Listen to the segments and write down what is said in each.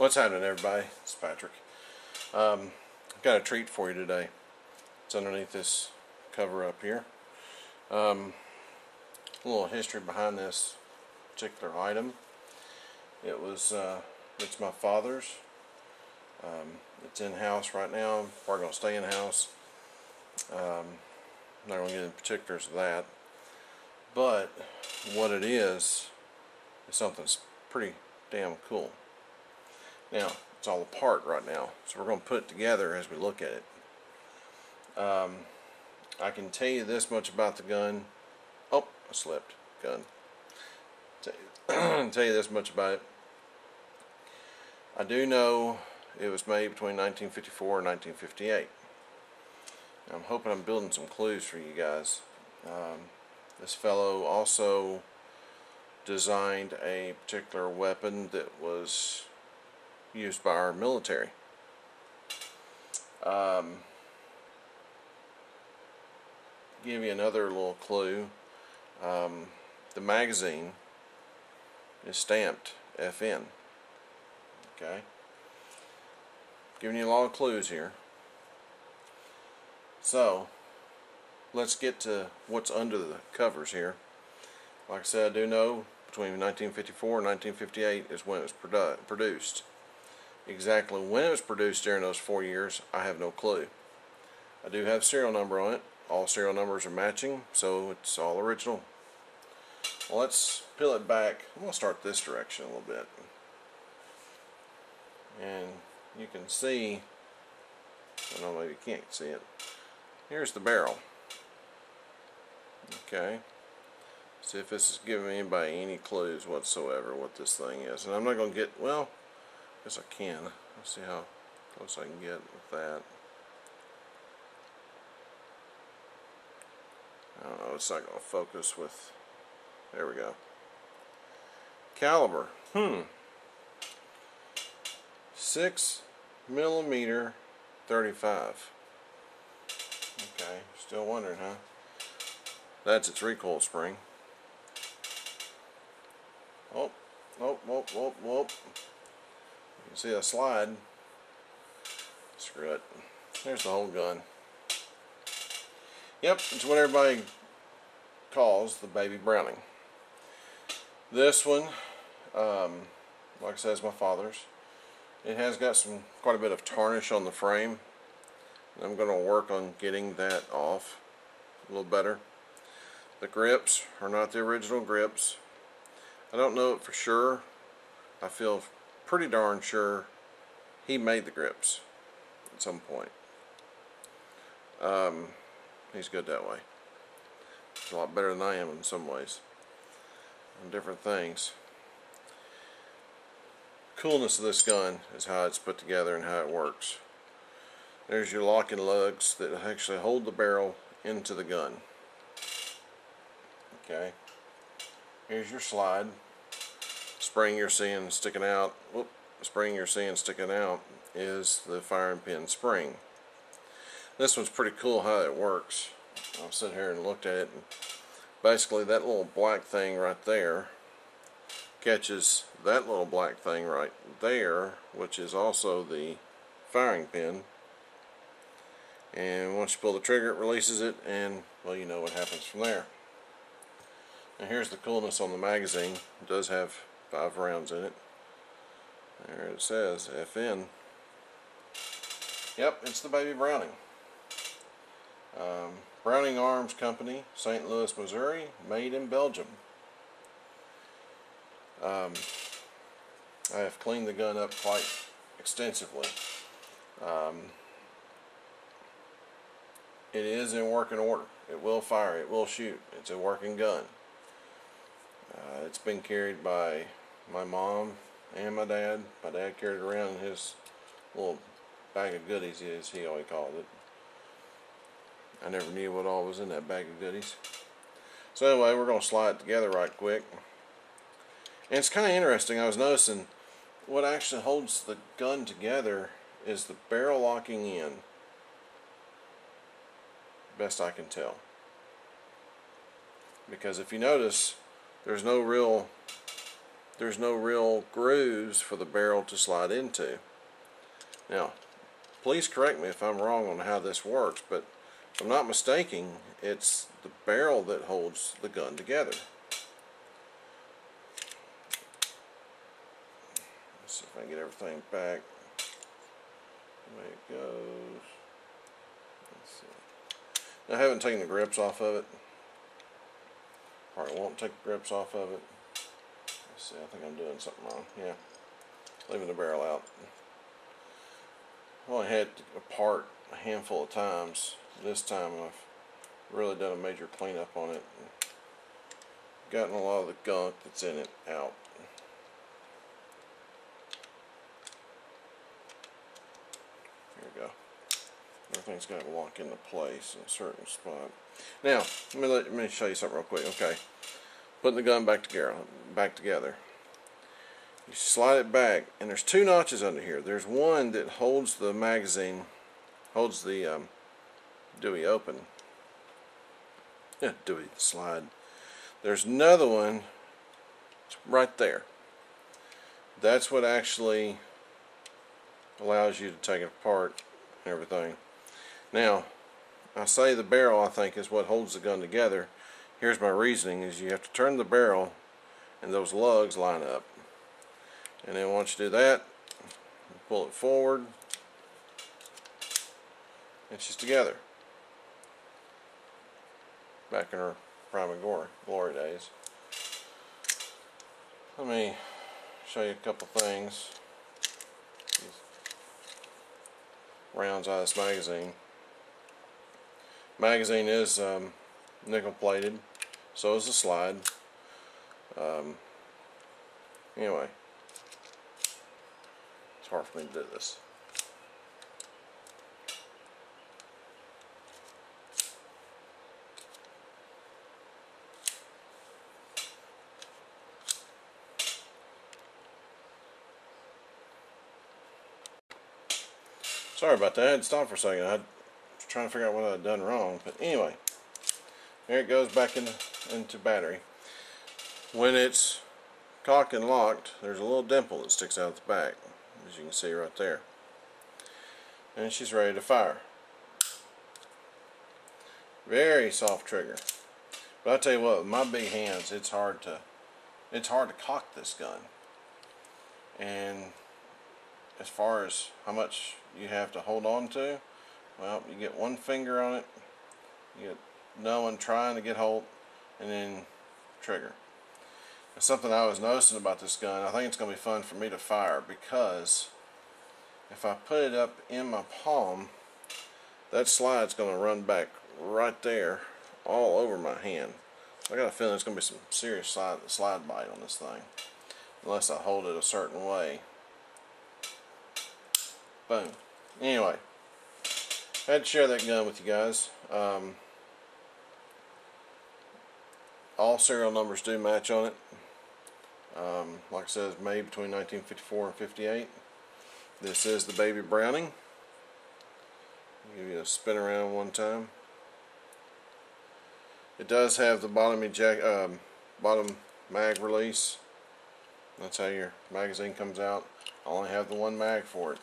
What's happening, everybody? It's Patrick. I've got a treat for you today. It's underneath this cover up here. A little history behind this particular item. It's my father's. It's in house right now. We're going to stay in house. I'm not going to get into particulars of that. But what it is something that's pretty damn cool. Now, it's all apart right now, so we're going to put it together as we look at it. I can tell you this much about the gun. Oh, I slipped. Gun. Tell you this much about it. I do know it was made between 1954 and 1958. I'm hoping I'm building some clues for you guys. This fellow also designed a particular weapon that was used by our military. Give you another little clue. The magazine is stamped FN. Okay, giving you a lot of clues here. So let's get to what's under the covers here. Like I said, I do know between 1954 and 1958 is when it was produced. Exactly when it was produced during those 4 years, I have no clue. I do have serial number on it. All serial numbers are matching, so it's all original. Well, let's peel it back. I'm going to start this direction a little bit. And you can see, I don't know, maybe you can't see it. Here's the barrel. Okay. See if this is giving anybody any clues whatsoever what this thing is. And I'm not going to get, well, I guess I can. Let's see how close I can get with that. I don't know, it's not going to focus with, there we go. Caliber, 6mm 35. Okay, still wondering, huh? That's its recoil spring. Oh, whoop, whoop, whoop, whoop. You can see a slide. Screw it. There's the whole gun. Yep, it's what everybody calls the baby Browning. This one, like I said, is my father's. It has got quite a bit of tarnish on the frame. I'm going to work on getting that off a little better. The grips are not the original grips. I don't know it for sure. I feel pretty darn sure he made the grips at some point. He's good that way. He's a lot better than I am in some ways. On different things. Coolness of this gun is how it's put together and how it works. There's your locking lugs that actually hold the barrel into the gun. Okay. Here's your slide. Spring you're seeing sticking out. Whoop. Spring you're seeing sticking out is the firing pin spring. This one's pretty cool how it works. I'll sit here and looked at it. And basically, that little black thing right there catches that little black thing right there, which is also the firing pin. And once you pull the trigger, it releases it, and well, you know what happens from there. Now here's the coolness on the magazine. It does have 5 rounds in it. There it says FN. Yep, it's the baby Browning. Browning Arms Company, St. Louis, Missouri, made in Belgium. I have cleaned the gun up quite extensively. It is in working order. It will fire. It will shoot. It's a working gun. It's been carried by my mom and my dad. My dad carried it around in his little bag of goodies, as he always called it. I never knew what all was in that bag of goodies. So anyway, we're going to slide it together right quick. And it's kind of interesting. I was noticing what actually holds the gun together is the barrel locking in. Best I can tell. Because if you notice, there's no real there's no real grooves for the barrel to slide into. Now, please correct me if I'm wrong on how this works, but if I'm not mistaken, it's the barrel that holds the gun together. Let's see if I can get everything back the way it goes. Let's see. Now, I haven't taken the grips off of it. Probably won't take the grips off of it. Let's see, I think I'm doing something wrong. Yeah, leaving the barrel out. I've only had it apart a handful of times. This time I've really done a major cleanup on it and gotten a lot of the gunk that's in it out. Here we go. Everything's got to lock into place in a certain spot. Now, let me show you something real quick. Okay, putting the gun back together. You slide it back, and there's two notches under here. There's one that holds the magazine, holds the dewey open. Yeah, dewey, the slide. There's another one right there. That's what actually allows you to take it apart and everything. Now, I say the barrel, I think, is what holds the gun together. Here's my reasoning, is you have to turn the barrel and those lugs line up. And then once you do that, you pull it forward, and she's together. Back in her prime and glory days. Let me show you a couple things. These rounds out of this magazine. Magazine is nickel plated, so is the slide. Anyway, it's hard for me to do this. Sorry about that. I had to stop for a second. I was trying to figure out what I had done wrong. But anyway, here it goes back into battery. When it's cocked and locked, there's a little dimple that sticks out the back, as you can see right there. And she's ready to fire. Very soft trigger. But I tell you what, with my big hands, it's hard to cock this gun. And as far as how much you have to hold on to, well, you get one finger on it, you get no one trying to get hold, and then trigger. It's something I was noticing about this gun. I think it's going to be fun for me to fire, because if I put it up in my palm, that slide's going to run back right there all over my hand. I got a feeling there's going to be some serious slide bite on this thing, unless I hold it a certain way. Boom. Anyway, I had to share that gun with you guys. All serial numbers do match on it. Like I said, it's made between 1954 and 58. This is the Baby Browning. I'll give you a spin around one time. It does have the bottom mag release. That's how your magazine comes out. I only have the one mag for it.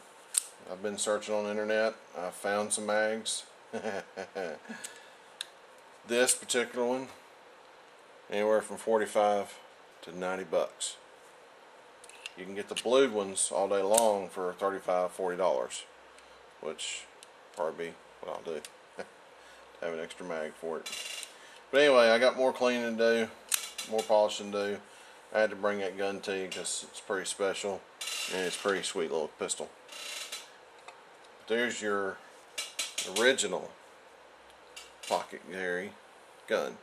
I've been searching on the internet. I found some mags. This particular one, anywhere from 45 to 90 bucks. You can get the blued ones all day long for $35, $40, which probably be what I'll do. Have an extra mag for it. But anyway, I got more cleaning to do, more polishing to do. I had to bring that gun to you because it's pretty special and it's a pretty sweet little pistol. There's your original pocket carry gun,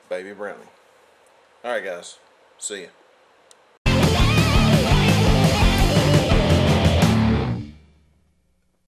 Baby Browning. Alright guys, see ya.